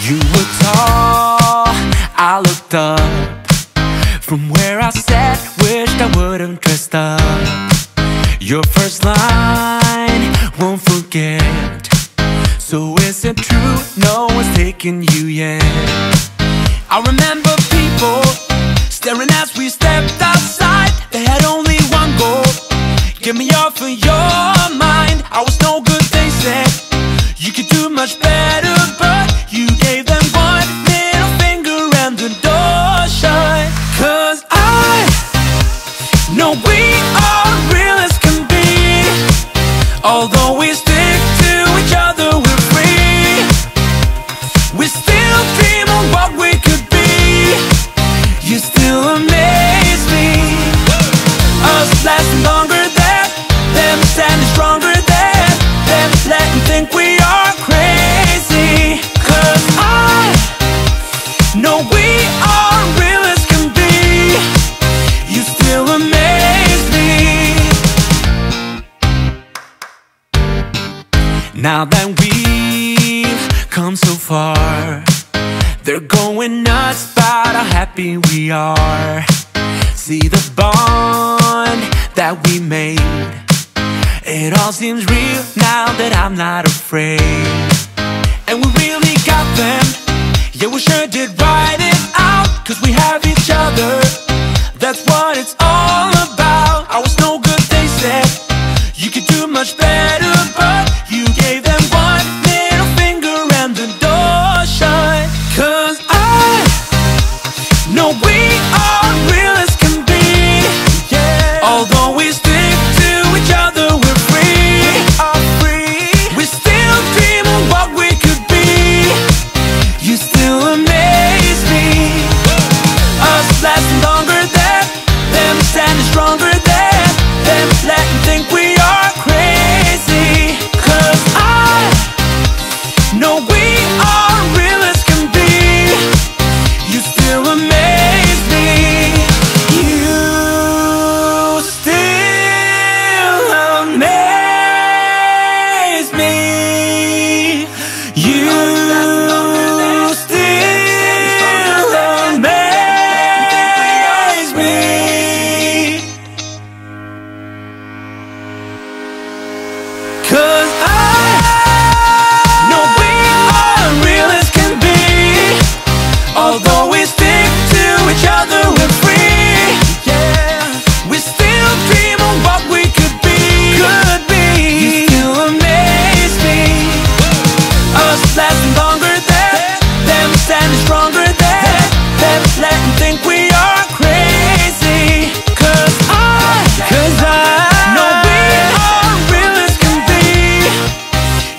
You were tall, I looked up. From where I sat, wished I would've dressed up. Your first line, won't forget. So is it true, no one's taking you yet? I remember people staring as we stepped outside. They had only one goal, get me off of your mind. I was no good, they said. You could do much better, but you gave them one middle finger and the door shut. 'Cause I know we are real as can be. Although we stick to each other, we're free. We still dream of what we could be. You still amaze me. Us lasting longer than them, standing stronger than them, letting think we are crazy. 'Cause I know we are real as can be. You still amaze me. Now that we've come so far, they're going nuts about how happy we are. See the bond that we made, it all seems real now that I'm not afraid. And we really got them, yeah, we sure did write it out. 'Cause we have each other, that's what it's all about. I was no good, they said. You could do much better, but you gave them one middle finger and the door shut. 'Cause I know we are real as can be. Yeah. Although we stick to each other, we're free. We are free. We still dream of what we could be. You still amaze me. Us lasting longer than them, standing stronger than them, letting think we are crazy. 'Cause I know we are real as can be. You still amaze me. You still amaze me. You still amaze me. 'Cause I know we are real as can be. Although we stick to each other, we're free. Yeah. We still dream of what we could be. Could be. You still amaze me. Us lasting longer than them, standing stronger than them, letting think we are crazy. 'Cause I know we are real as can be.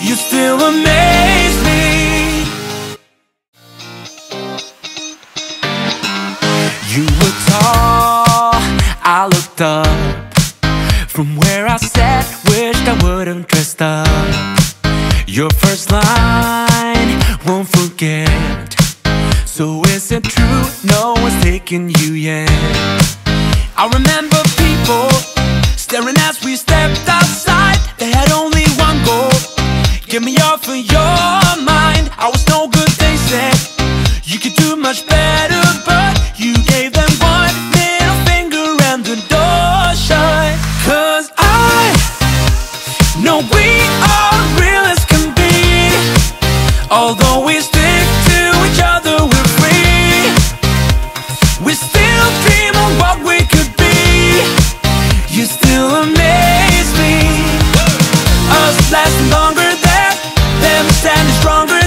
You still amaze me. You were tall, I looked up. From where I sat, wished I would've dressed up. Your first line, won't forget. So is it true, no one's taking you yet? I remember people staring as we stepped outside. They had only one goal, get me off of your mind. I was no good, they said. You could do much better, but you gave them one middle finger and the door shut. 'Cause I know we are real as can be. Although we stick to each other, we're free. We still dream of what we could be. You still amaze me. Us lasting longer than them, standing stronger